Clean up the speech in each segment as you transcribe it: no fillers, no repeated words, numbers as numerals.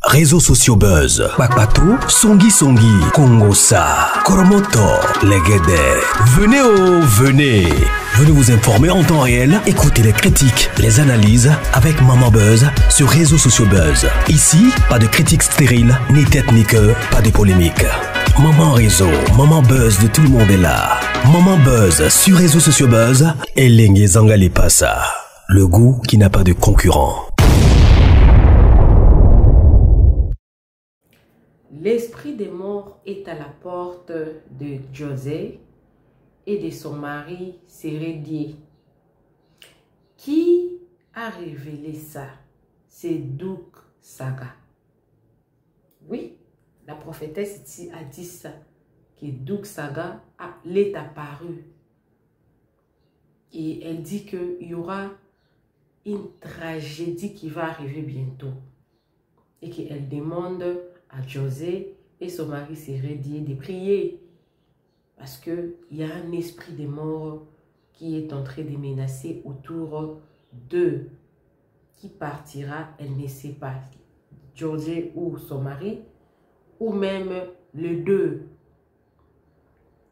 Réseaux sociaux buzz. Bakpato, Songi Songi, Kongosa, Koromoto, Legede. Venez. Venez vous informer en temps réel. Écoutez les critiques, les analyses avec Maman Buzz sur Réseaux sociaux buzz. Ici, pas de critiques stériles, ni tête ni queue, pas de polémique. Maman Réseau, Maman Buzz de tout le monde est là. Maman Buzz sur Réseaux sociaux buzz. Et Lengue Zangali Passa. Le goût qui n'a pas de concurrent. L'esprit des morts est à la porte de José et de son mari Sérédié. Qui a révélé ça? C'est Doug Saga. Oui, la prophétesse ici a dit ça, que Doug Saga l'est apparu. Et elle dit qu'il y aura une tragédie qui va arriver bientôt. Et qu'elle demande à José et son mari Sérédié de prier. Parce qu'il y a un esprit des morts qui est en train de menacer autour d'eux. Qui partira, elle ne sait pas. José ou son mari, ou même les deux.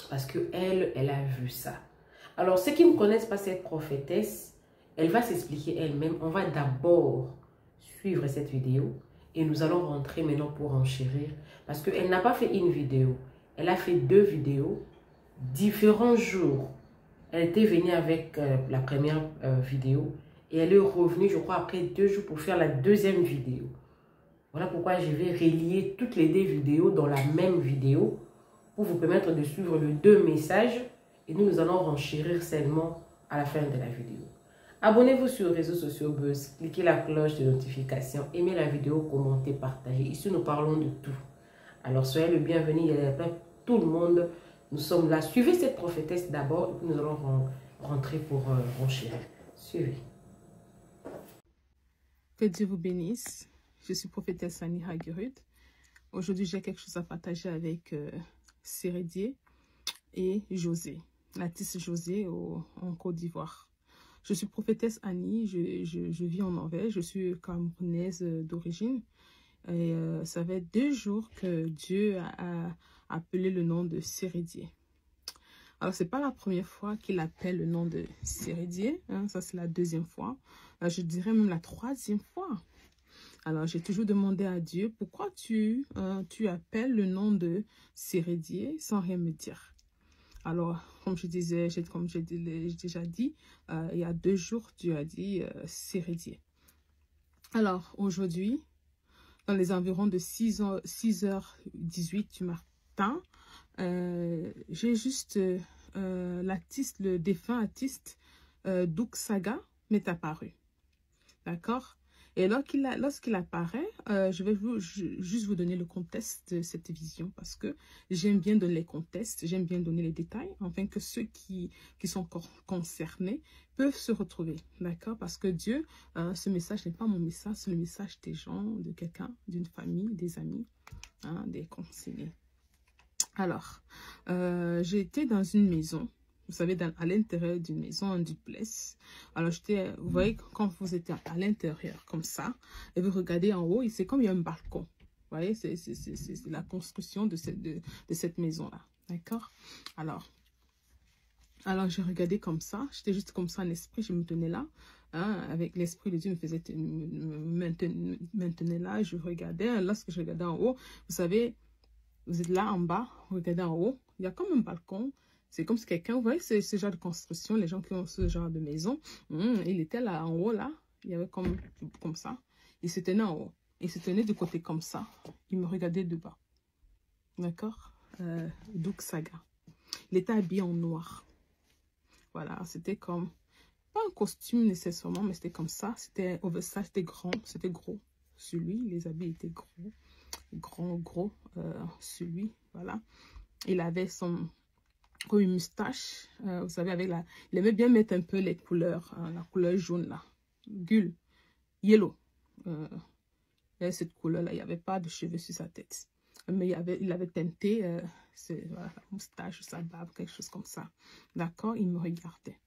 Parce qu'elle a vu ça. Alors, ceux qui ne connaissent pas cette prophétesse, elle va s'expliquer elle-même. On va d'abord suivre cette vidéo. Et nous allons rentrer maintenant pour enchérir. Parce qu'elle n'a pas fait une vidéo. Elle a fait 2 vidéos. Différents jours. Elle était venue avec la première vidéo. Et elle est revenue, je crois, après 2 jours pour faire la deuxième vidéo. Voilà pourquoi je vais relier toutes les 2 vidéos dans la même vidéo. Pour vous permettre de suivre les 2 messages. Et nous allons renchérir seulement à la fin de la vidéo. Abonnez-vous sur les réseaux sociaux Buzz, cliquez la cloche de notification, aimez la vidéo, commentez, partagez. Ici, nous parlons de tout. Alors, soyez le bienvenu, il y a tout le monde. Nous sommes là. Suivez cette prophétesse d'abord, et puis nous allons rentrer pour renchérir. Suivez. Que Dieu vous bénisse. Je suis prophétesse Annie Hagurud. Aujourd'hui, j'ai quelque chose à partager avec Sérédié et José, l'artiste José en Côte d'Ivoire. Je suis prophétesse Annie, je vis en Norvège, je suis camerounaise d'origine. Et ça fait 2 jours que Dieu a appelé le nom de Sérédié. Alors, ce n'est pas la première fois qu'il appelle le nom de Sérédié, hein, ça c'est la 2e fois. Je dirais même la 3e fois. Alors, j'ai toujours demandé à Dieu, pourquoi tu appelles le nom de Sérédié sans rien me dire? Alors, comme j'ai déjà dit, il y a 2 jours, Dieu a dit Sérédié. Alors, aujourd'hui, dans les environs de 6h18 du matin, j'ai juste l'artiste, le défunt artiste Doug Saga m'est apparu. D'accord? Et lorsqu'il apparaît, je vais juste vous donner le contexte de cette vision parce que j'aime bien donner les contextes, j'aime bien donner les détails, afin que ceux qui sont concernés peuvent se retrouver. D'accord? Parce que Dieu, ce message n'est pas mon message, c'est le message des gens, de quelqu'un, d'une famille, des amis, hein, des conseillers. Alors, j'ai été dans une maison. Vous savez, à l'intérieur d'une maison, en duplex. Alors, vous voyez, quand vous êtes à l'intérieur, comme ça, et vous regardez en haut, c'est comme il y a un balcon. Vous voyez, c'est la construction de cette maison-là. D'accord? Alors, je regardais comme ça. J'étais juste comme ça en esprit, je me tenais là. Hein, avec l'esprit de Dieu me maintenait là. Je regardais. Lorsque je regardais en haut, vous savez, vous êtes là en bas, vous regardez en haut. Il y a comme un balcon. C'est comme si quelqu'un, vous voyez, ce genre de construction, les gens qui ont ce genre de maison, il était là en haut, là, il y avait comme ça, il se tenait en haut, il se tenait du côté comme ça, il me regardait de bas, d'accord, Doug Saga, il était habillé en noir, voilà, c'était comme, pas un costume nécessairement, mais c'était comme ça, c'était oversize, c'était grand, c'était gros, sur lui, les habits étaient gros, sur lui, voilà, il avait comme une moustache, vous savez, il aimait bien mettre un peu les couleurs, hein, la couleur jaune là, gul, yellow. Il y avait cette couleur là, il n'y avait pas de cheveux sur sa tête. Mais il avait teinté voilà, la moustache, sa barbe, quelque chose comme ça. D'accord, il me regardait.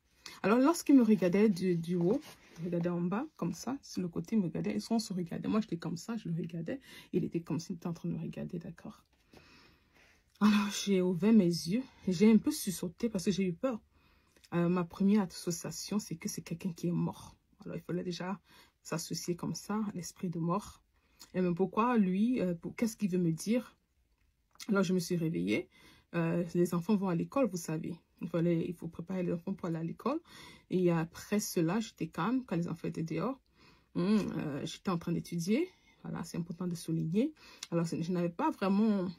Alors, lorsqu'il me regardait du haut, il regardait en bas, comme ça, sur le côté, il me regardait, on se regardait. Moi, j'étais comme ça, je le regardais. Il était comme s'il était en train de me regarder, d'accord. Alors, j'ai ouvert mes yeux. J'ai un peu sursauté parce que j'ai eu peur. Ma première association, c'est que c'est quelqu'un qui est mort. Alors, il fallait déjà s'associer comme ça, à l'esprit de mort. Et même pourquoi lui, qu'est-ce qu'il veut me dire? Alors, je me suis réveillée. Les enfants vont à l'école, vous savez. Il faut préparer les enfants pour aller à l'école. Et après cela, j'étais calme quand les enfants étaient dehors. J'étais en train d'étudier. Voilà, c'est important de souligner. Alors, je n'avais pas vraiment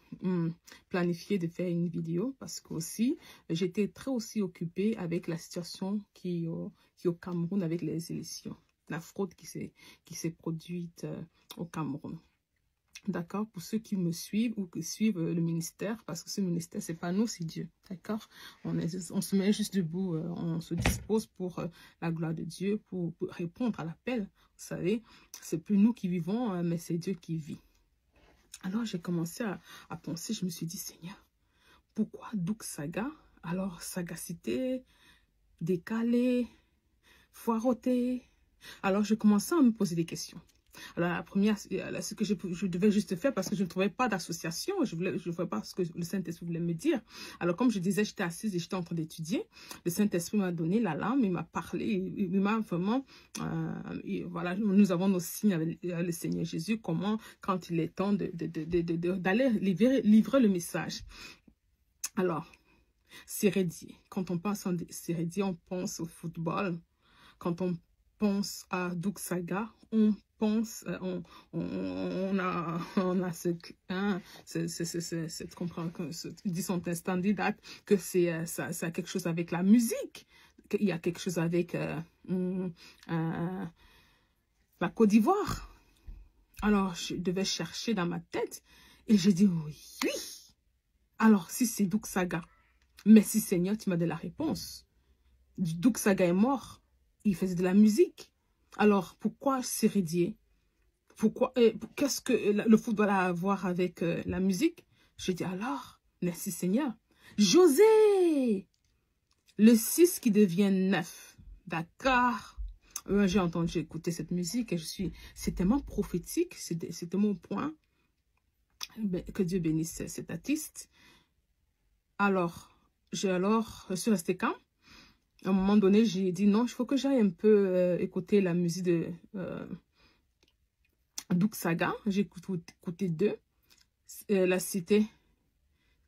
planifié de faire une vidéo parce que aussi, j'étais très aussi occupée avec la situation qui est au Cameroun avec les élections. La fraude qui s'est produite au Cameroun. D'accord, pour ceux qui me suivent ou qui suivent le ministère, parce que ce ministère, c'est pas nous, c'est Dieu. D'accord, on se met juste debout, on se dispose pour la gloire de Dieu, pour répondre à l'appel. Vous savez, c'est plus nous qui vivons, mais c'est Dieu qui vit. Alors, j'ai commencé à penser, je me suis dit, Seigneur, pourquoi Douk Saga? Alors, sagacité, décalé, foireauté. Alors, je commençais à me poser des questions. Alors, la première, ce que je devais juste faire parce que je ne trouvais pas d'association, je ne voyais pas ce que le Saint-Esprit voulait me dire. Alors, comme je disais, j'étais assise et j'étais en train d'étudier. Le Saint-Esprit m'a donné la lame, il m'a parlé, il m'a vraiment, voilà, nous avons nos signes avec le Seigneur Jésus, comment, quand il est temps d'aller livrer le message. Alors, Sérédier, quand on pense à Sérédier, on pense au football. Quand on pense à Douk Saga, on pense, on a cette compréhension, dit son instant date que ça a quelque chose avec la musique, qu'il y a quelque chose avec la Côte d'Ivoire. Alors, je devais chercher dans ma tête et j'ai dit oui. Alors, si c'est Douk Saga, merci Seigneur, tu m'as donné la réponse. Douk Saga est mort. Il faisait de la musique. Alors, pourquoi Sérédier? Pourquoi? Qu'est-ce que le football a à voir avec la musique? Je dis alors, merci Seigneur. José! Le 6 qui devient 9. D'accord. J'ai écouté cette musique et c'est tellement prophétique, c'est tellement au point. Que Dieu bénisse cet artiste. Alors, je suis restée calme. À un moment donné, j'ai dit non, il faut que j'aille un peu écouter la musique de Douk Saga. J'ai écouté 2. La cité,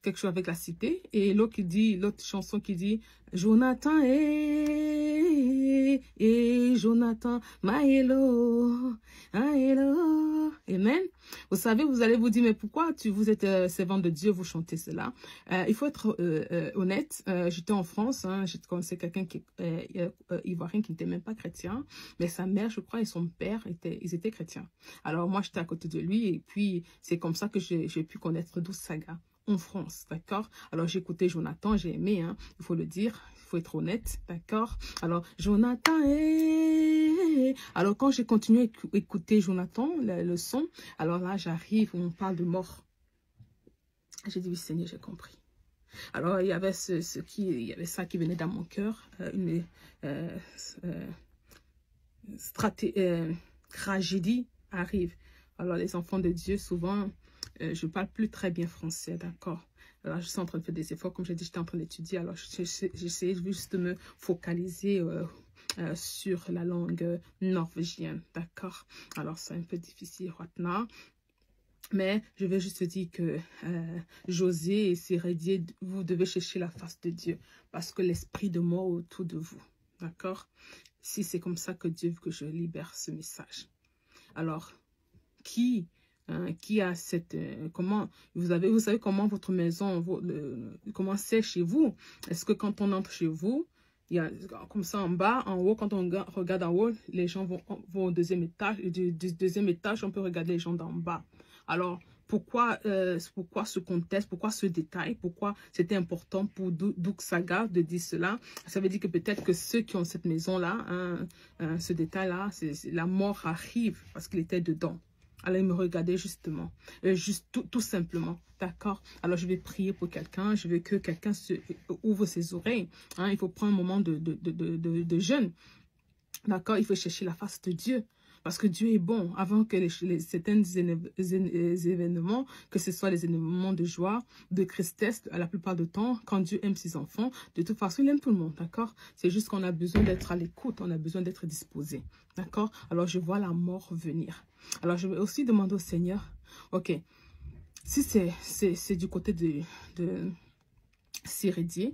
quelque chose avec la cité. Et l'autre chanson qui dit Jonathan et Jonathan, Maëlo, Maëlo. Amen. Vous savez, vous allez vous dire, mais pourquoi vous êtes servant de Dieu, vous chantez cela? Il faut être honnête. J'étais en France, je connaissais quelqu'un qui ivoirien qui n'était même pas chrétien, mais sa mère, je crois, et son père, ils étaient chrétiens. Alors moi, j'étais à côté de lui, et puis c'est comme ça que j'ai pu connaître Douk Saga en France, d'accord? Alors j'ai écouté Jonathan, j'ai aimé, il faut le dire, il faut être honnête, d'accord? Alors Jonathan, alors quand j'ai continué à écouter Jonathan, le son, alors là j'arrive, on parle de mort. J'ai dit oui Seigneur, j'ai compris. Alors il y avait il y avait ça qui venait dans mon cœur, une tragédie arrive. Alors les enfants de Dieu souvent je ne parle plus très bien français, d'accord. Alors, je suis en train de faire des efforts, comme j'ai dit, j'étais en train d'étudier. Alors, j'essayais juste de me focaliser sur la langue norvégienne, d'accord. Alors, c'est un peu difficile maintenant. Mais je vais juste dire que José et Sérédier, vous devez chercher la face de Dieu parce que l'esprit de mort est autour de vous, d'accord. Si c'est comme ça que Dieu veut que je libère ce message. Alors, qui a cette comment vous savez comment votre maison comment c'est chez vous? Est-ce que quand on entre chez vous, il y a comme ça en bas, en haut, quand on regarde en haut, les gens vont au deuxième étage, et du deuxième étage on peut regarder les gens d'en bas. Alors pourquoi ce contexte, pourquoi ce détail, pourquoi c'était important pour Douk Saga de dire cela? Ça veut dire que peut-être que ceux qui ont cette maison là, ce détail là, la mort arrive parce qu'il était dedans. Alors, il me regardait justement, juste tout simplement, d'accord? Alors, je vais prier pour quelqu'un, je veux que quelqu'un ouvre ses oreilles. Hein? Il faut prendre un moment de jeûne, d'accord? Il faut chercher la face de Dieu. Parce que Dieu est bon. Avant que certains événements, que ce soit les événements de joie, de tristesse, à la plupart du temps, quand Dieu aime ses enfants, de toute façon, il aime tout le monde, d'accord? C'est juste qu'on a besoin d'être à l'écoute, on a besoin d'être disposé, d'accord? Alors, je vois la mort venir. Alors, je vais aussi demander au Seigneur, ok, si c'est du côté de Sérédier,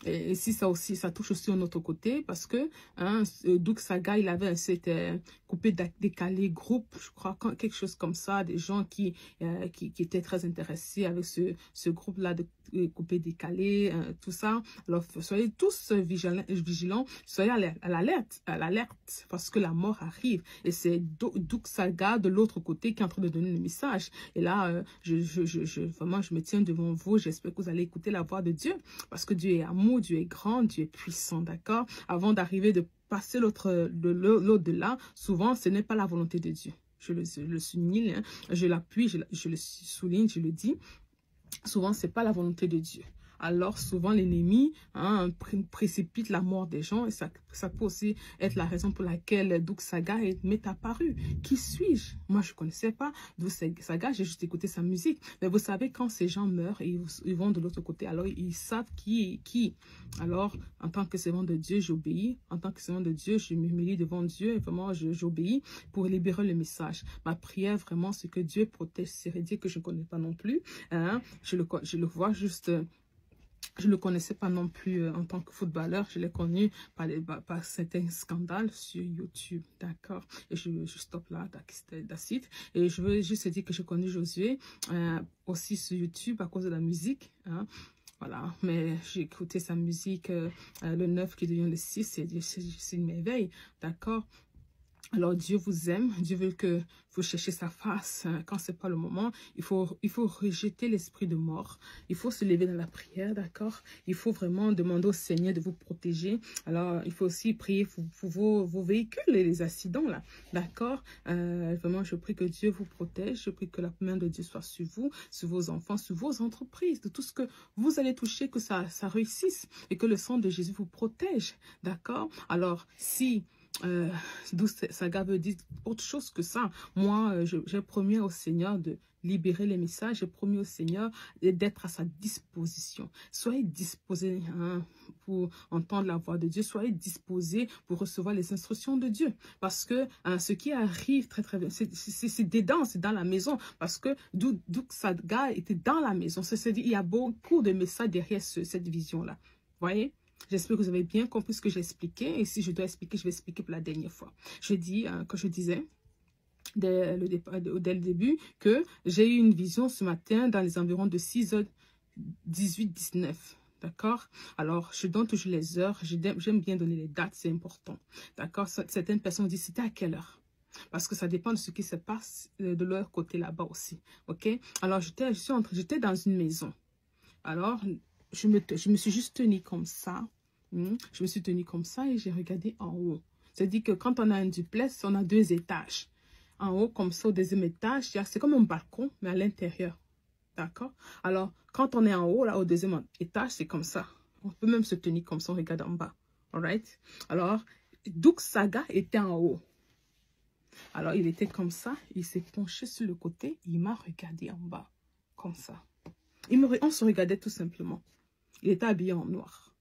et si ça aussi, ça touche aussi un autre côté, parce que hein, Doug Saga, il avait c'était coupé décalé groupe, je crois, quelque chose comme ça, des gens qui étaient très intéressés avec ce groupe-là de coupé décalé, tout ça. Alors, soyez tous vigilants, soyez à l'alerte, parce que la mort arrive, et c'est Doug Saga de l'autre côté qui est en train de donner le message. Et là, vraiment, je me tiens devant vous, j'espère que vous allez écouter la voix de Dieu, parce que Dieu est amour, Dieu est grand, Dieu est puissant, d'accord? Avant d'arriver de passer l'au-delà, souvent, ce n'est pas la volonté de Dieu. Je le souligne, hein, je l'appuie, je le souligne, je le dis. Souvent, ce n'est pas la volonté de Dieu. Alors, souvent, l'ennemi précipite la mort des gens. Et ça peut aussi être la raison pour laquelle Doug Saga m'est apparu. Qui suis-je? Moi, je ne connaissais pas Doug Saga. J'ai juste écouté sa musique. Mais vous savez, quand ces gens meurent et ils vont de l'autre côté, alors ils savent qui est qui. Alors, en tant que servant de Dieu, j'obéis. En tant que servant de Dieu, je m'humilie devant Dieu. Et vraiment, j'obéis pour libérer le message. Ma prière, vraiment, c'est que Dieu protège Sérédier, que je ne connais pas non plus. Hein? Je le vois juste... Je ne le connaissais pas non plus en tant que footballeur. Je l'ai connu par certains scandales sur YouTube. D'accord. Et je stoppe là, d'acide. Et je veux juste dire que je connais Josué aussi sur YouTube à cause de la musique. Hein. Voilà. Mais j'ai écouté sa musique, le 9 qui devient le 6. C'est une merveille. D'accord. Alors, Dieu vous aime. Dieu veut que vous cherchiez sa face. Quand ce n'est pas le moment, il faut rejeter l'esprit de mort. Il faut se lever dans la prière, d'accord? Il faut vraiment demander au Seigneur de vous protéger. Alors, il faut aussi prier pour vos véhicules et les accidents, là, d'accord? Vraiment, je prie que Dieu vous protège. Je prie que la main de Dieu soit sur vous, sur vos enfants, sur vos entreprises, de tout ce que vous allez toucher, que ça réussisse et que le sang de Jésus vous protège, d'accord? Alors, si... Doug Saga veut dire autre chose que ça. Moi, j'ai promis au Seigneur de libérer les messages. J'ai promis au Seigneur d'être à sa disposition. Soyez disposés pour entendre la voix de Dieu. Soyez disposés pour recevoir les instructions de Dieu. Parce que ce qui arrive très très bien, c'est dedans, c'est dans la maison. Parce que Doug Saga était dans la maison. C'est-à-dire il y a beaucoup de messages derrière cette vision-là. Voyez? J'espère que vous avez bien compris ce que j'ai expliqué. Et si je dois expliquer, je vais expliquer pour la dernière fois. Je dis, quand je disais, dès le début, que j'ai eu une vision ce matin dans les environs de 6h18-19. D'accord? Alors, je donne toujours les heures. J'aime bien donner les dates, c'est important. D'accord? Certaines personnes disent, c'était à quelle heure? Parce que ça dépend de ce qui se passe de leur côté là-bas aussi. OK? Alors, j'étais dans une maison. Alors... Je me suis juste tenue comme ça. Je me suis tenue comme ça et j'ai regardé en haut. C'est-à-dire que quand on a un duplex, on a 2 étages. En haut, comme ça, au deuxième étage, c'est comme un balcon, mais à l'intérieur. D'accord? Alors, quand on est en haut, là, au deuxième étage, c'est comme ça. On peut même se tenir comme ça, on regarde en bas. Alright? Alors, Doug Saga était en haut. Alors, il était comme ça. Il s'est penché sur le côté. Il m'a regardé en bas. Comme ça. On se regardait tout simplement. Il était habillé en noir.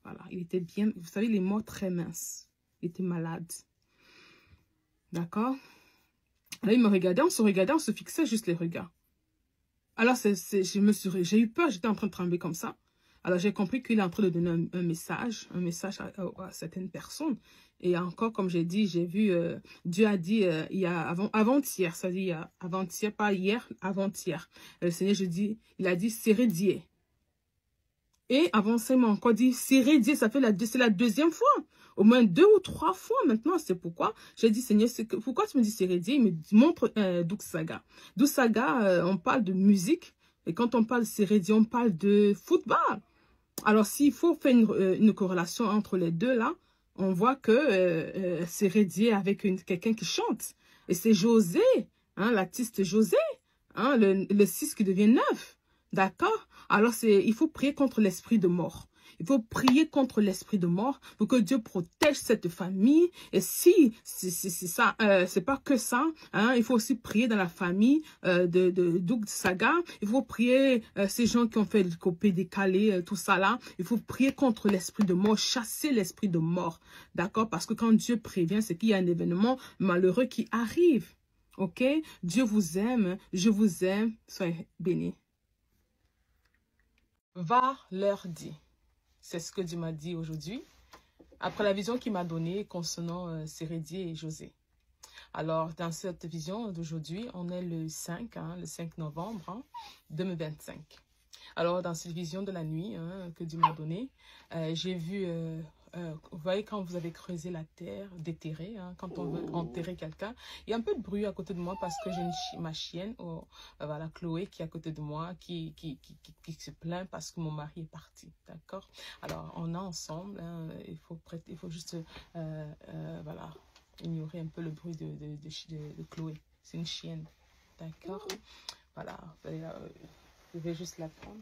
Voilà, il était bien... Vous savez, il est mort très mince. Il était malade. D'accord? Là, il me regardait, on se regardait, on se fixait juste les regards. Alors, j'ai eu peur, j'étais en train de trembler comme ça. Alors, j'ai compris qu'il est en train de donner un message à certaines personnes. Et encore, comme j'ai dit, j'ai vu, Dieu a dit, il y a avant-hier, ça dit avant-hier, pas hier, avant-hier. Le Seigneur, il a dit Sérédier. Et avant ça, il m'a encore dit Sérédier, c'est la 2e fois. Au moins 2 ou 3 fois maintenant, c'est pourquoi j'ai dit Seigneur, pourquoi tu me dis Sérédier? Il me montre Doug Saga. Doug Saga, on parle de musique. Et quand on parle de Sérédier, on parle de football. Alors, s'il faut faire une corrélation entre les deux là, on voit que Sérédier avec quelqu'un qui chante. Et c'est José, hein, l'artiste José, hein, le 6 qui devient 9. D'accord? Alors, il faut prier contre l'esprit de mort. Il faut prier contre l'esprit de mort pour que Dieu protège cette famille. Et si c'est ça, c'est pas que ça, hein, il faut aussi prier dans la famille de Doug Saga. Il faut prier ces gens qui ont fait le copé décalé, tout ça là. Il faut prier contre l'esprit de mort, chasser l'esprit de mort. D'accord? Parce que quand Dieu prévient, c'est qu'il y a un événement malheureux qui arrive. Ok? Dieu vous aime, je vous aime. Soyez bénis. Va leur dire. C'est ce que Dieu m'a dit aujourd'hui, après la vision qu'il m'a donnée concernant Sérédier et José. Alors, dans cette vision d'aujourd'hui, on est le 5 novembre 2025. Alors, dans cette vision de la nuit que Dieu m'a donnée, j'ai vu, vous voyez, quand vous avez creusé la terre, déterré, quand on veut enterrer quelqu'un, il y a un peu de bruit à côté de moi parce que j'ai ma chienne, voilà, Chloé, qui est à côté de moi, qui se plaint parce que mon mari est parti, d'accord? Alors, on est ensemble, il faut juste, voilà, ignorer un peu le bruit de Chloé. C'est une chienne, d'accord? Voilà, je vais juste la prendre.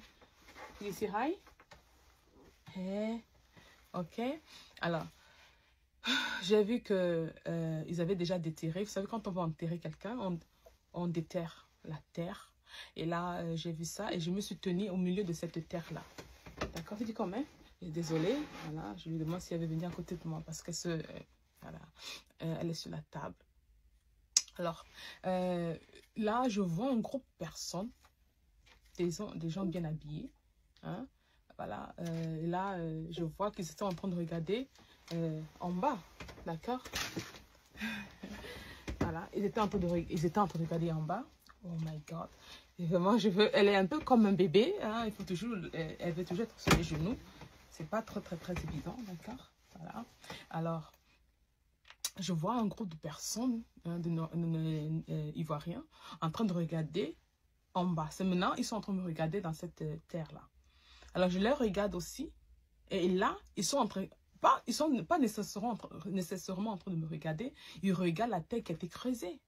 You say hi? Hey. Ok, alors, j'ai vu que ils avaient déjà déterré. Vous savez, quand on va enterrer quelqu'un, on déterre la terre. Et là, j'ai vu ça et je me suis tenue au milieu de cette terre-là. D'accord, je dis quand même. Désolée, voilà, je lui demande si elle veut venir à côté de moi parce que voilà, elle est sur la table. Alors, là, je vois un groupe de personnes, des gens bien habillés, hein. Voilà, là, je vois qu'ils étaient en train de regarder en bas, d'accord? Voilà, ils étaient en train de regarder en bas. Oh my God. Et vraiment, elle est un peu comme un bébé, hein, elle veut toujours être sur les genoux. C'est pas très évident, d'accord? Voilà. Alors, je vois un groupe de personnes, ivoiriens, en train de regarder en bas. C'est maintenant, ils sont en train de me regarder dans cette terre-là. Alors, je les regarde aussi. Et là, ils sont pas nécessairement en train de me regarder. Ils regardent la terre qui a été creusée.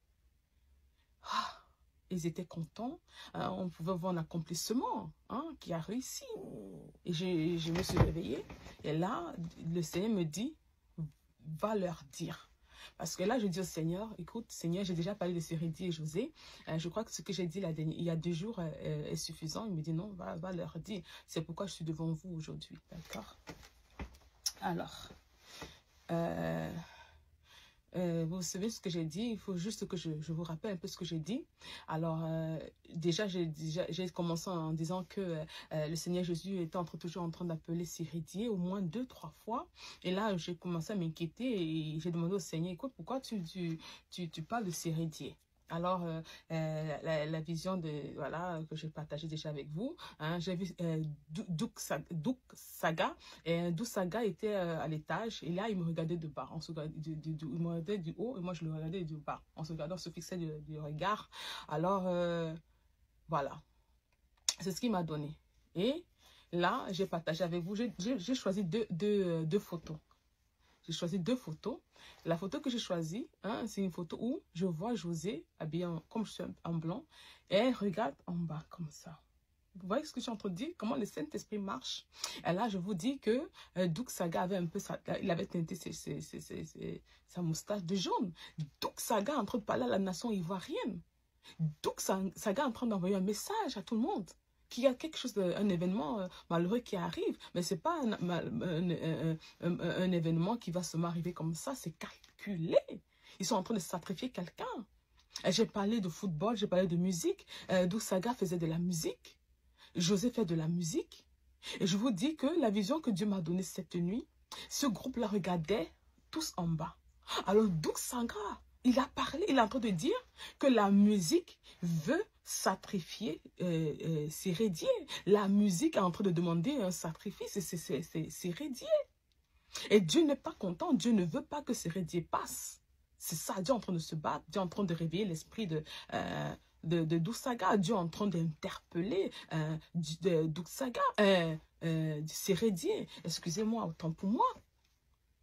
Ah, ils étaient contents. On pouvait voir un accomplissement qui a réussi. Et je me suis réveillée. Et là, le Seigneur me dit, va leur dire. Parce que là, je dis au Seigneur, écoute, Seigneur, j'ai déjà parlé de Sérédier et José. Je crois que ce que j'ai dit il y a 2 jours est suffisant. Il me dit non, va leur dire. C'est pourquoi je suis devant vous aujourd'hui. D'accord? Alors, vous savez ce que j'ai dit. Il faut juste que je vous rappelle un peu ce que j'ai dit. Alors, déjà, j'ai commencé en disant que le Seigneur Jésus était toujours en train d'appeler Sérédier au moins 2-3 fois. Et là, j'ai commencé à m'inquiéter et j'ai demandé au Seigneur, écoute, pourquoi tu parles de Sérédier? Alors, la vision voilà, que j'ai partagée déjà avec vous, hein, j'ai vu Doug Saga, et Doug Saga était à l'étage, et là, il me regardait de bas, il me regardait du haut, et moi, je le regardais du bas. On se regardait, on se fixait du regard. Alors, voilà, c'est ce qu'il m'a donné. Et là, j'ai partagé avec vous, j'ai choisi deux photos. J'ai choisi 2 photos. La photo que j'ai choisie, c'est une photo où je vois José habillé comme je suis en blanc et elle regarde en bas comme ça. Vous voyez ce que je suis en train de dire? Comment le Saint-Esprit marche? Et là, je vous dis que Doug Saga avait un peu il avait teinté sa moustache de jaune. Doug Saga est en train de parler à la nation ivoirienne. Doug Saga est en train d'envoyer un message à tout le monde. Qu'il y a quelque chose, un événement malheureux qui arrive, mais ce n'est pas un événement qui va seulement arriver comme ça, c'est calculé. Ils sont en train de sacrifier quelqu'un. J'ai parlé de football, j'ai parlé de musique. Doug Saga faisait de la musique. José fait de la musique. Et je vous dis que la vision que Dieu m'a donnée cette nuit, ce groupe-là regardait tous en bas. Alors Doug Saga, il a parlé, il est en train de dire que la musique veut sacrifier Sérédier. La musique est en train de demander un sacrifice, c'est Sérédier. Et Dieu n'est pas content, Dieu ne veut pas que Sérédier passe. C'est ça, Dieu est en train de se battre, Dieu est en train de réveiller l'esprit de Doug Saga, Dieu est en train d'interpeller Doug Saga, Sérédier. Excusez-moi, autant pour moi.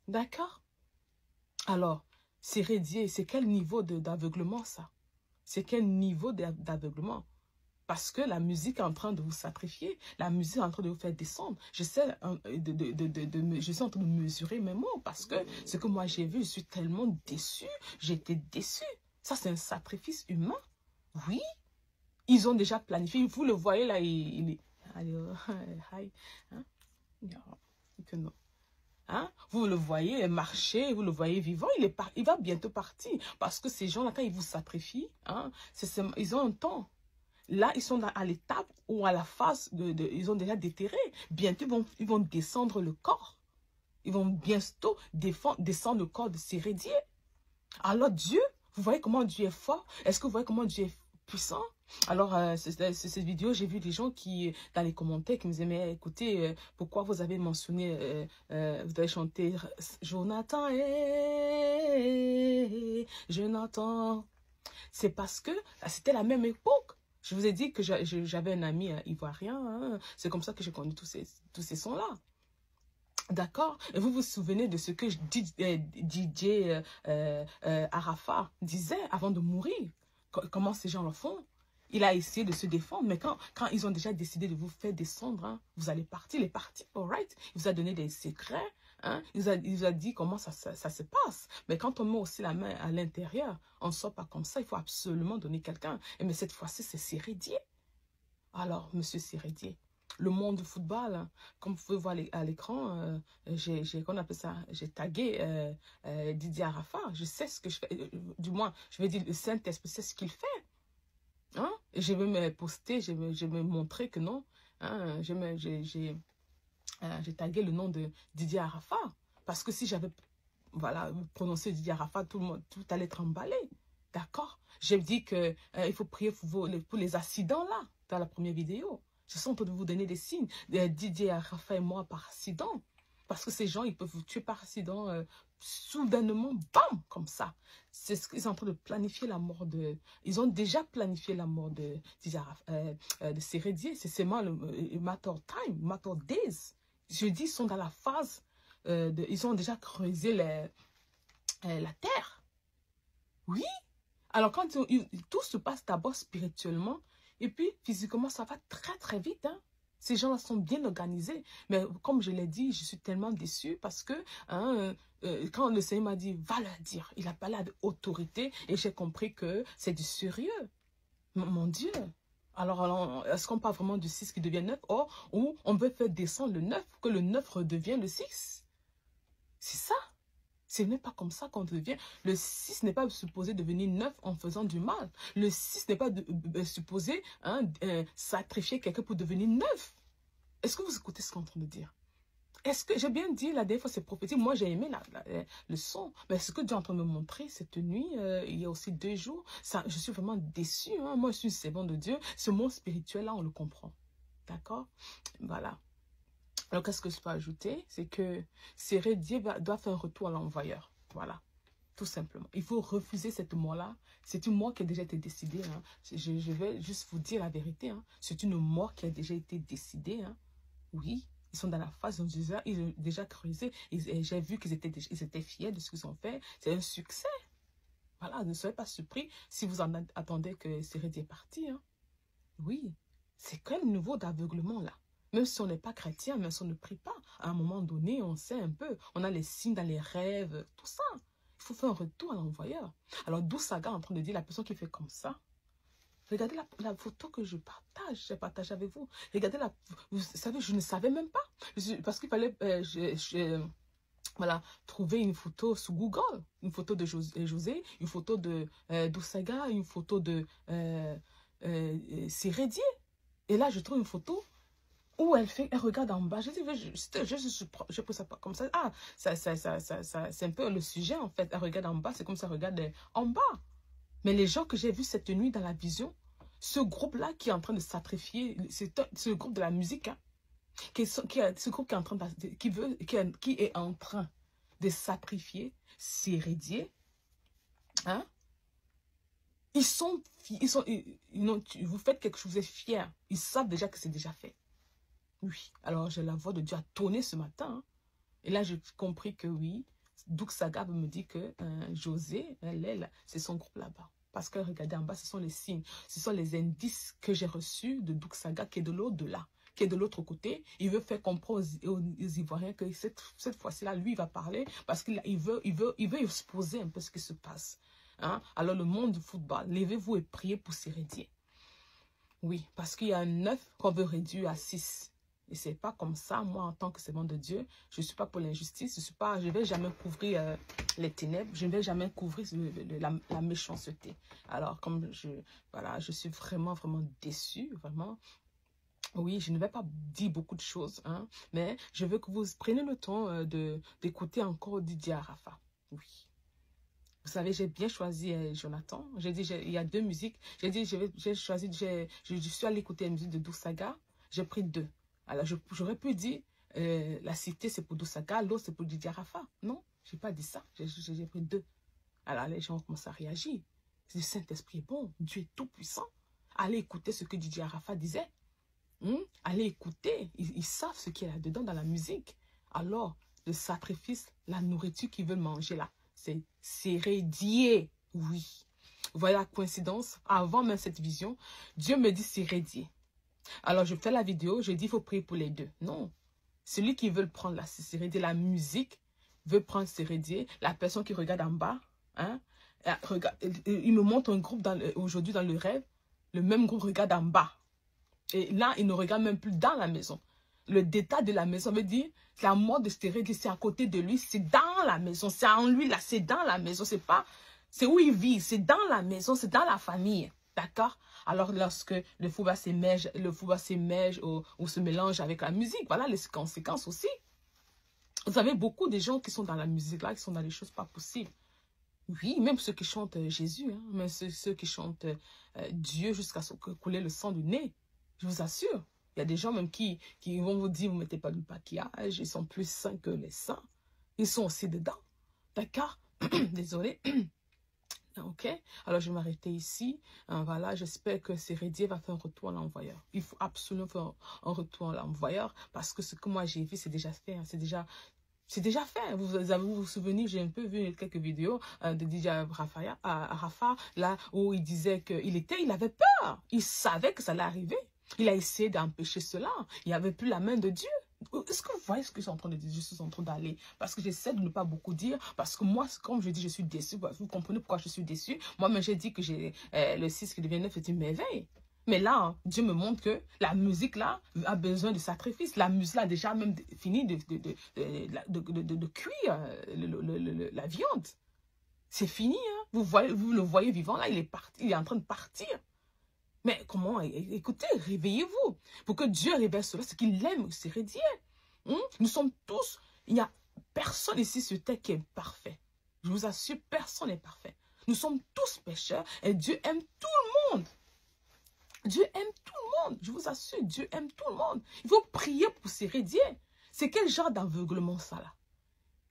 D'accord? Alors, Sérédier, c'est quel niveau d'aveuglement ça? C'est quel niveau d'aveuglement? Parce que la musique est en train de vous sacrifier, la musique est en train de vous faire descendre. Je suis en train de mesurer mes mots parce que ce que moi j'ai vu, je suis tellement déçue. J'ai été déçue. Ça, c'est un sacrifice humain. Oui. Ils ont déjà planifié. Vous le voyez là, il est... Allez, hi. Hein? Que non. Hein? Vous le voyez marcher, vous le voyez vivant, il va bientôt partir. Parce que ces gens-là, quand ils vous sacrifient, hein, ils ont un temps. Là, ils sont à l'étape ou à la phase, ils ont déjà déterré. Bientôt, ils vont descendre le corps. Ils vont bientôt descendre le corps de Sérédier. Alors Dieu, vous voyez comment Dieu est fort? Est-ce que vous voyez comment Dieu est puissant? Alors, cette vidéo, j'ai vu des gens qui, dans les commentaires, qui me disaient, mais écoutez, pourquoi vous avez mentionné, vous avez chanté Jonathan, Jonathan. C'est parce que c'était la même époque. Je vous ai dit que j'avais un ami ivoirien. Hein. C'est comme ça que j'ai connu tous ces sons-là. D'accord? Et vous vous souvenez de ce que DJ Arafat disait avant de mourir? Comment ces gens le font? Il a essayé de se défendre, mais quand ils ont déjà décidé de vous faire descendre, hein, vous allez partir. Il est parti, alright? Il vous a donné des secrets. Hein? Il vous a dit comment ça se passe. Mais quand on met aussi la main à l'intérieur, on ne sort pas comme ça. Il faut absolument donner quelqu'un. Mais cette fois-ci, c'est Sérédier. Alors, monsieur Sérédier, le monde du football, hein, comme vous pouvez voir à l'écran, qu'on appelle ça, j'ai tagué Didier Arafat. Je sais ce que je fais. Du moins, je vais dire, le Saint-Esprit sait ce qu'il fait. Hein? Et je vais me poster, je vais me montrer que non. Hein? J'ai tagué le nom de Didier Arafat. Parce que si j'avais prononcé Didier Arafat, tout allait être emballé. D'accord? J'ai dit qu'il faut prier pour les accidents là, dans la première vidéo. Je suis en train de vous donner des signes. Didier Arafat est mort par accident. Parce que ces gens, ils peuvent vous tuer par accident, soudainement, bam, comme ça. C'est ce qu'ils sont en train de planifier la mort de... Ils ont déjà planifié la mort de Sérédier. C'est seulement le matter of time, matter of days. Je dis, ils sont dans la phase, ils ont déjà creusé la terre. Oui. Alors, quand tout se passe d'abord spirituellement, et puis physiquement, ça va très, très vite, hein. Ces gens-là sont bien organisés. Mais comme je l'ai dit, je suis tellement déçue parce que hein, quand le Seigneur m'a dit, va leur dire, il a parlé avec autorité et j'ai compris que c'est du sérieux. Mon Dieu. Alors est-ce qu'on parle vraiment du 6 qui devient 9 ou on veut faire descendre le 9, que le 9 redevienne le 6? C'est ça. Ce n'est pas comme ça qu'on devient. Le 6 n'est pas supposé devenir 9 en faisant du mal. Le 6 n'est pas supposé sacrifier quelqu'un pour devenir 9. Est-ce que vous écoutez ce qu'on est en train de dire? Est-ce que, j'ai bien dit, la dernière fois c'est prophétique, moi j'ai aimé le son, mais ce que Dieu est en train de me montrer cette nuit, il y a aussi 2 jours, ça, je suis vraiment déçue. Hein? Moi je suis une servante de Dieu. Ce monde spirituel-là, on le comprend. D'accord? Voilà. Alors, qu'est-ce que je peux ajouter? C'est que Sérédier doit faire un retour à l'envoyeur. Voilà. Tout simplement. Il faut refuser cette mort-là. C'est une mort qui a déjà été décidée. Hein. Je vais juste vous dire la vérité. Hein. C'est une mort qui a déjà été décidée. Hein. Oui. Ils sont dans la phase, ils ont déjà creusé. J'ai vu qu'ils étaient fiers de ce qu'ils ont fait. C'est un succès. Voilà. Ne soyez pas surpris si vous en attendez que Sérédier est parti. Hein. Oui. C'est quel niveau d'aveuglement là? Même si on n'est pas chrétien, même si on ne prie pas, à un moment donné, on sait un peu. On a les signes dans les rêves, tout ça. Il faut faire un retour à l'envoyeur. Alors, d'où Saga est en train de dire, la personne qui fait comme ça, regardez la photo que je partage avec vous. Regardez vous savez, je ne savais même pas. Parce qu'il fallait, voilà, trouver une photo sur Google. Une photo de José, une photo de Saga, une photo de Sérédier. Et là, je trouve une photo où elle regarde en bas. Je dis, je pose ça pas comme ça. Ah, c'est un peu le sujet en fait. Elle regarde en bas, c'est comme ça, elle regarde en bas. Mais les gens que j'ai vus cette nuit dans la vision, ce groupe-là qui est en train de sacrifier, ce groupe de la musique, hein, ce groupe qui est en train qui est en train de sacrifier Sérédier, hein? Vous faites quelque chose, vous êtes fiers. Ils savent déjà que c'est déjà fait. Oui, alors la voix de Dieu a tonné ce matin. Hein. Et là, j'ai compris que oui, Doug Saga me dit que José, c'est son groupe là-bas. Parce que regardez en bas, ce sont les signes, ce sont les indices que j'ai reçus de Doug Saga qui est de l'au-delà, qui est de l'autre côté. Il veut faire comprendre aux Ivoiriens que cette fois-ci-là, lui, il va parler parce qu'il veut exposer un peu ce qui se passe. Hein? Alors le monde du football, levez-vous et priez pour Sérédier. Oui, parce qu'il y a un 9 qu'on veut réduire à 6. Et c'est pas comme ça, moi, en tant que servant de Dieu, je ne suis pas pour l'injustice, je ne vais jamais couvrir les ténèbres, je ne vais jamais couvrir la méchanceté. Alors, comme je suis vraiment, vraiment déçue, vraiment. Oui, je ne vais pas dire beaucoup de choses, hein, mais je veux que vous preniez le temps d'écouter encore Didier Arafa. Oui. Vous savez, j'ai bien choisi Jonathan. J'ai dit, il y a 2 musiques. J'ai dit, je suis allée écouter la musique de Doug Saga. J'ai pris 2. Alors, j'aurais pu dire, la cité, c'est pour Doug Saga, l'autre, c'est pour Didier Arafa. Non, je n'ai pas dit ça. J'ai pris 2. Alors, les gens commencent à réagir. Le Saint-Esprit est bon. Dieu est tout-puissant. Allez écouter ce que Didier Arafa disait. Allez écouter. Ils savent ce qu'il y a là-dedans dans la musique. Alors, le sacrifice, la nourriture qu'ils veulent manger là, c'est Sérédier, oui. Vous voyez la coïncidence? Avant même cette vision, Dieu me dit Sérédier. Alors, je fais la vidéo, je dis il faut prier pour les 2. Non. Celui qui veut prendre la Sérédier, la musique, veut prendre Sérédier. La personne qui regarde en bas, hein, il me montre un groupe aujourd'hui dans le rêve. Le même groupe regarde en bas. Et là, il ne regarde même plus dans la maison. Le détail de la maison veut dire la mort de Sérédier, c'est à côté de lui, c'est dans la maison, c'est en lui, là, c'est dans la maison, c'est où il vit, c'est dans la maison, c'est dans la famille, d'accord? Alors, lorsque le football s'émerge ou se mélange avec la musique, voilà les conséquences aussi. Vous avez beaucoup de gens qui sont dans la musique, là, qui sont dans les choses pas possibles. Oui, même ceux qui chantent Jésus, hein, même ceux qui chantent Dieu jusqu'à ce que couler le sang du nez, je vous assure. Il y a des gens même qui vont vous dire, vous ne mettez pas du maquillage, ils sont plus saints que les saints. Ils sont aussi dedans. D'accord? Désolé. Ok? Alors, je vais m'arrêter ici. Voilà, j'espère que Sérédier va faire un retour à l'envoyeur. Il faut absolument faire un retour à l'envoyeur parce que ce que moi j'ai vu, c'est déjà fait. Hein, c'est déjà fait. Vous vous souvenez, j'ai un peu vu quelques vidéos de DJ Arafa, là où il disait qu'il avait peur. Il savait que ça allait arriver. Il a essayé d'empêcher cela. Il n'y avait plus la main de Dieu. Est-ce que vous voyez ce que je suis en train de dire? Je suis en train d'aller. Parce que j'essaie de ne pas beaucoup dire. Parce que moi, comme je dis, je suis déçue. Vous comprenez pourquoi je suis déçue? Moi-même, j'ai dit que j'ai le 6 qui devient 9 est une merveille. Mais là, Dieu me montre que la musique, là, a besoin de sacrifice. La musique, là, a déjà même fini de cuire la viande. C'est fini, hein? Vous le voyez vivant, là, il est parti. Il est en train de partir. Mais comment? Écoutez, réveillez-vous. Pour que Dieu révèle cela, c'est qu'il aime Sérédier. Nous sommes tous, il n'y a personne ici sur terre qui est parfait. Je vous assure, personne n'est parfait. Nous sommes tous pécheurs et Dieu aime tout le monde. Dieu aime tout le monde. Je vous assure, Dieu aime tout le monde. Il faut prier pour Sérédier. C'est quel genre d'aveuglement ça là?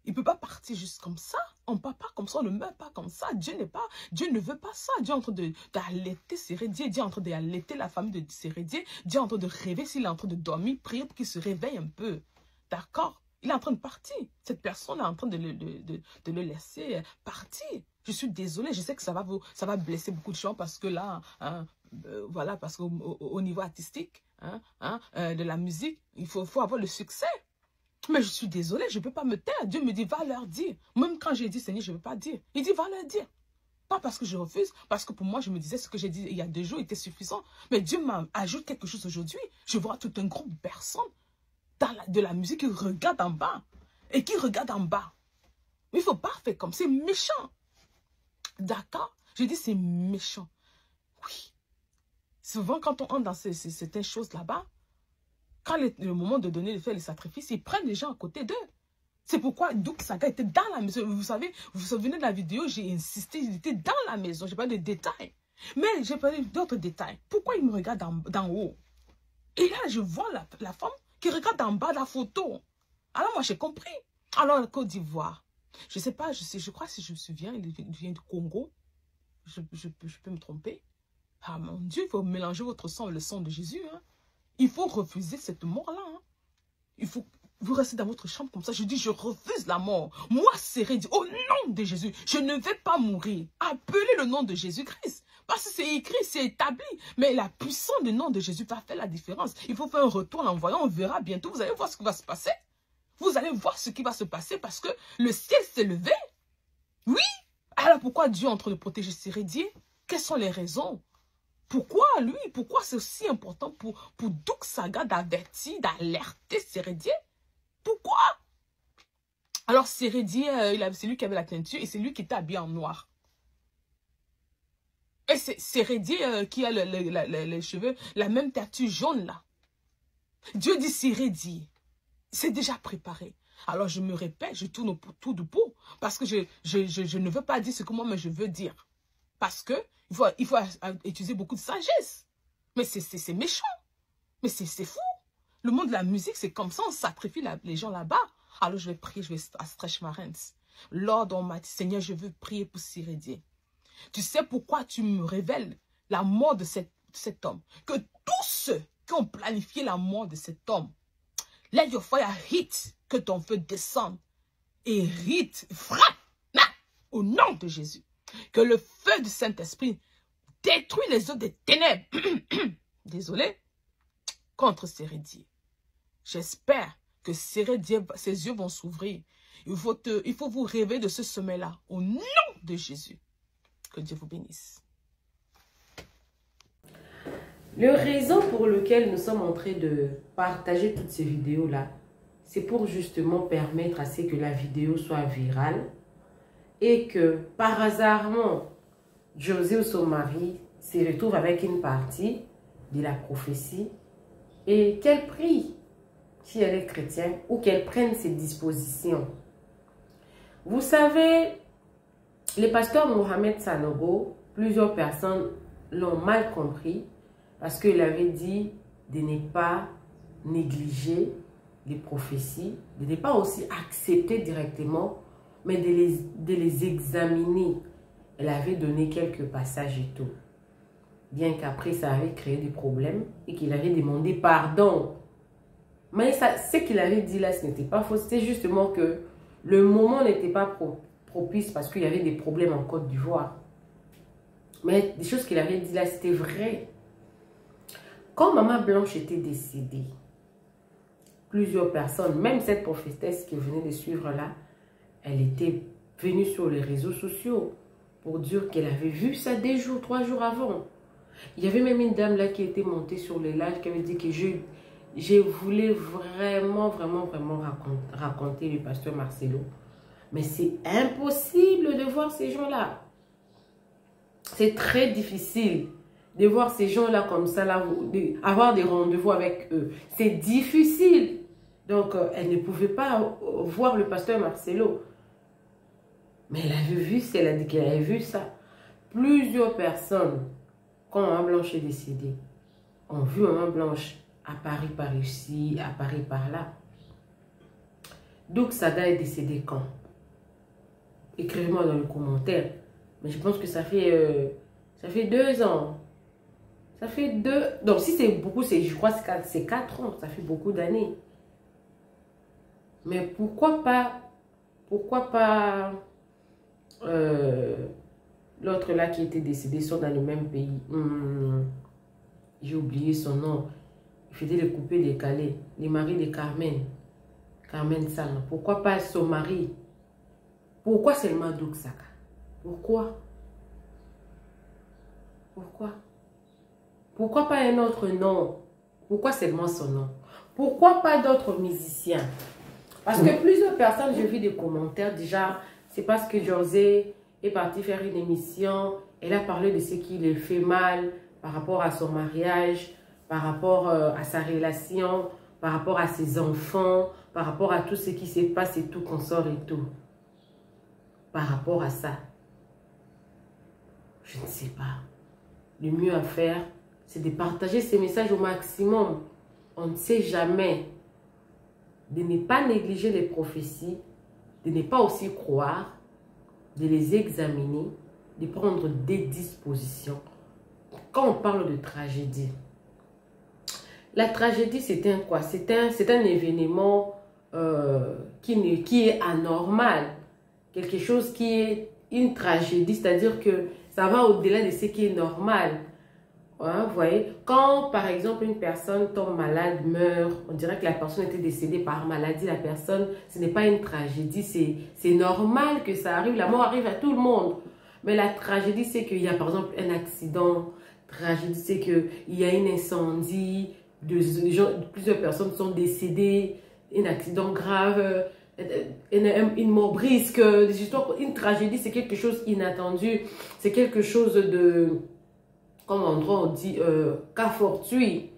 Il ne peut pas partir juste comme ça. On ne part pas comme ça, on ne meurt pas comme ça. Dieu ne veut pas ça. Dieu est en train d'allaiter Sérédier. Dieu est en train d'allaiter la famille de Sérédier. Dieu est en train de rêver. S'il est en train de dormir, priez pour qu'il se réveille un peu. D'accord? Il est en train de partir. Cette personne est en train de le laisser partir. Je suis désolée. Je sais que ça va blesser beaucoup de gens parce que là, voilà, parce qu'au niveau artistique, de la musique, il faut avoir le succès. Mais je suis désolée, je ne peux pas me taire. Dieu me dit, va leur dire. Même quand j'ai dit, Seigneur, je ne veux pas dire. Il dit, va leur dire. Pas parce que je refuse, parce que pour moi, je me disais, ce que j'ai dit il y a 2 jours était suffisant. Mais Dieu m'ajoute quelque chose aujourd'hui. Je vois tout un groupe de personnes de la musique qui regardent en bas. Et qui regardent en bas. Mais il ne faut pas faire comme ça. C'est méchant. D'accord? Je dis, c'est méchant. Oui. Souvent, quand on entre dans certaines choses là-bas, quand le moment de donner, de faire les sacrifices, ils prennent les gens à côté d'eux. C'est pourquoi Doug Saga était dans la maison. Vous savez, vous vous souvenez de la vidéo, j'ai insisté, il était dans la maison. Je n'ai pas de détails. Mais j'ai parlé d'autres détails. Pourquoi il me regarde d'en haut? Et là, je vois la femme qui regarde en bas la photo. Alors moi, j'ai compris. Alors, la Côte d'Ivoire, je ne sais pas, je crois si je me souviens, il vient du Congo. Je peux me tromper. Ah mon Dieu, il faut mélanger votre sang et le sang de Jésus. Hein. Il faut refuser cette mort-là. Hein. Il faut vous restez dans votre chambre comme ça. Je dis, je refuse la mort. Moi, Sérédie, au nom de Jésus, je ne vais pas mourir. Appelez le nom de Jésus-Christ. Parce que c'est écrit, c'est établi. Mais la puissance du nom de Jésus va faire la différence. Il faut faire un retour en voyant. On verra bientôt. Vous allez voir ce qui va se passer. Vous allez voir ce qui va se passer parce que le ciel s'est levé. Oui. Alors pourquoi Dieu est en train de protéger Sérédie? Quelles sont les raisons? Pourquoi lui? Pourquoi c'est aussi important pour Doug Saga d'avertir, d'alerter Sérédie? Pourquoi? Alors Sérédie, c'est lui qui avait la teinture et c'est lui qui était habillé en noir. Et c'est Sérédie qui a les cheveux, la même teinture jaune là. Dieu dit Sérédie, c'est déjà préparé. Alors je me répète, je tourne autour du pot parce que je ne veux pas dire ce que moi je veux dire. Parce que il faut utiliser beaucoup de sagesse. Mais c'est méchant. Mais c'est fou. Le monde de la musique, c'est comme ça, on sacrifie les gens là-bas. Alors je vais prier, je vais à Stretch Marins. Lord Almighty, Seigneur, je veux prier pour Sérédie. Tu sais pourquoi tu me révèles la mort de cet homme? Que tous ceux qui ont planifié la mort de cet homme, let your fire hit, que ton feu descende et hit, frappe, au nom de Jésus. Que le feu du Saint-Esprit détruit les eaux des ténèbres. Désolé. Contre Sérédie. J'espère que Sérédie, ses yeux vont s'ouvrir. Il faut vous rêver de ce sommet-là. Au nom de Jésus. Que Dieu vous bénisse. Le raison pour lequel nous sommes en train de partager toutes ces vidéos-là, c'est pour justement permettre à ce que la vidéo soit virale et que par hasardement, José ou son mari se retrouve avec une partie de la prophétie et qu'elle prie si elle est chrétienne ou qu'elle prenne ses dispositions. Vous savez, le pasteur Mohamed Sanogo, plusieurs personnes l'ont mal compris parce qu'il avait dit de ne pas négliger les prophéties, de ne pas aussi accepter directement, mais de les examiner. Elle avait donné quelques passages et tout. Bien qu'après, ça avait créé des problèmes et qu'il avait demandé pardon. Mais ce qu'il avait dit là, ce n'était pas faux. C'était justement que le moment n'était pas propice parce qu'il y avait des problèmes en Côte d'Ivoire. Mais des choses qu'il avait dit là, c'était vrai. Quand Maman Blanche était décédée, plusieurs personnes, même cette prophétesse qui venait de suivre là, elle était venue sur les réseaux sociaux pour dire qu'elle avait vu ça 2 jours, 3 jours avant. Il y avait même une dame là qui était montée sur les lives qui avait dit que je voulais vraiment raconter le pasteur Marcelo. Mais c'est impossible de voir ces gens-là. C'est très difficile de voir ces gens-là comme ça, là, avoir des rendez-vous avec eux. C'est difficile. Donc, elle ne pouvait pas voir le pasteur Marcelo. Mais elle avait vu ça, elle a dit qu'elle avait vu ça. Plusieurs personnes, quand Maman Blanche est décédée, ont vu Maman Blanche à Paris par ici, à Paris par là. Doug Saga est décédé quand? Écrivez-moi dans les commentaires. Mais je pense que ça fait 2 ans. Ça fait 2... Donc si c'est beaucoup, je crois que c'est 4 ans. Ça fait beaucoup d'années. Mais pourquoi pas l'autre là qui était décédé sont dans le même pays. J'ai oublié son nom. Il faisait les coupés décalés. Les maris de Carmen. Carmen Sang. Pourquoi pas son mari? Pourquoi seulement Doug Saga? Pourquoi? Pourquoi pas un autre nom? Pourquoi seulement son nom? Pourquoi pas d'autres musiciens? Parce que plusieurs personnes, j'ai vu des commentaires déjà, c'est parce que José est parti faire une émission, elle a parlé de ce qui lui fait mal par rapport à son mariage, par rapport à sa relation, par rapport à ses enfants, par rapport à tout ce qui se passe et tout, qu'on sort et tout. Par rapport à ça, je ne sais pas. Le mieux à faire, c'est de partager ces messages au maximum. On ne sait jamais. De ne pas négliger les prophéties, de ne pas aussi croire, de les examiner, de prendre des dispositions. Quand on parle de tragédie, la tragédie c'est un quoi? C'est un événement qui est anormal, quelque chose qui est une tragédie, c'est-à-dire que ça va au-delà de ce qui est normal. Hein, vous voyez, quand par exemple une personne tombe malade, meurt, on dirait que la personne était décédée par maladie, la personne, ce n'est pas une tragédie, c'est normal que ça arrive, la mort arrive à tout le monde. Mais la tragédie, c'est qu'il y a par exemple un accident, tragédie, c'est qu'il y a un incendie, plusieurs personnes sont décédées, un accident grave, une mort brisque, des histoires. Une tragédie, c'est quelque chose d'inattendu, c'est quelque chose de, comme en droit on dit, cas fortuit,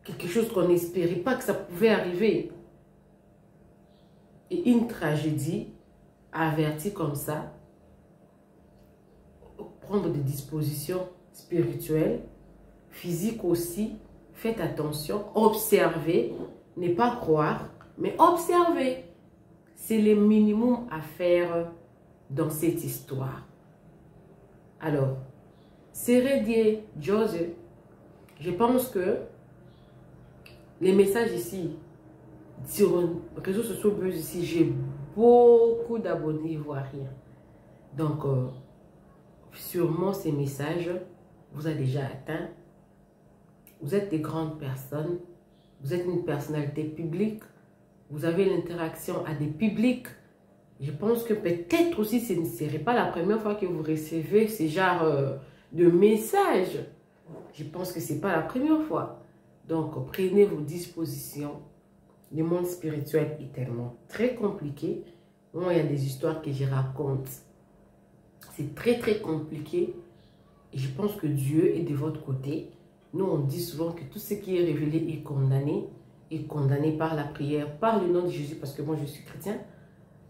quelque chose qu'on n'espérait pas que ça pouvait arriver. Et une tragédie, avertie comme ça, prendre des dispositions spirituelles, physiques aussi, faites attention, observez, ne pas croire, mais observez. C'est le minimum à faire dans cette histoire. Alors, Sérédié, José, je pense que les messages ici, sur les réseaux sociaux Buzz ici, j'ai beaucoup d'abonnés ivoiriens. Donc, sûrement ces messages vous a déjà atteint. Vous êtes des grandes personnes, vous êtes une personnalité publique, vous avez l'interaction à des publics. Je pense que peut-être aussi ce ne serait pas la première fois que vous recevez ce genre de messages. Je pense que ce n'est pas la première fois. Donc, prenez vos dispositions. Le monde spirituel est tellement très compliqué. Moi, il y a des histoires que je raconte. C'est très, très compliqué. Et je pense que Dieu est de votre côté. Nous, on dit souvent que tout ce qui est révélé est condamné par la prière, par le nom de Jésus, parce que moi, je suis chrétien.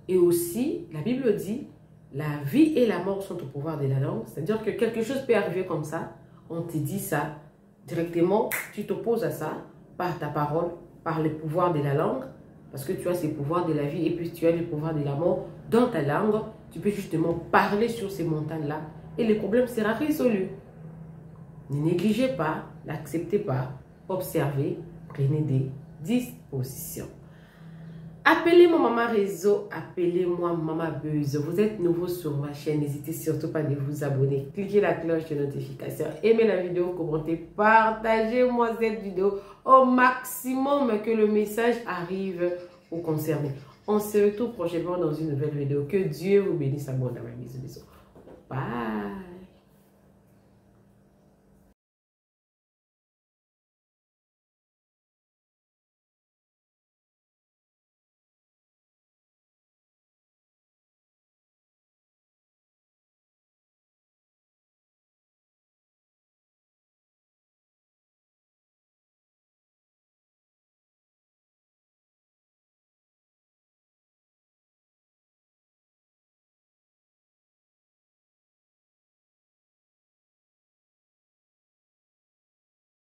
Et aussi, la Bible dit, la vie et la mort sont au pouvoir de la langue. C'est-à-dire que quelque chose peut arriver comme ça. On te dit ça. Directement, tu t'opposes à ça par ta parole, par le pouvoir de la langue. Parce que tu as ces pouvoirs de la vie et puis tu as le pouvoir de la mort. Dans ta langue, tu peux justement parler sur ces montagnes-là. Et le problème sera résolu. Ne négligez pas, n'acceptez pas, observez, prenez des dispositions. Appelez-moi Maman Réseau, appelez-moi Maman Buzz. Vous êtes nouveau sur ma chaîne, n'hésitez surtout pas de vous abonner. Cliquez la cloche de notification, aimez la vidéo, commentez, partagez-moi cette vidéo au maximum que le message arrive aux concernés. On se retrouve prochainement dans une nouvelle vidéo. Que Dieu vous bénisse abondamment. Bisous, bisous. Bye.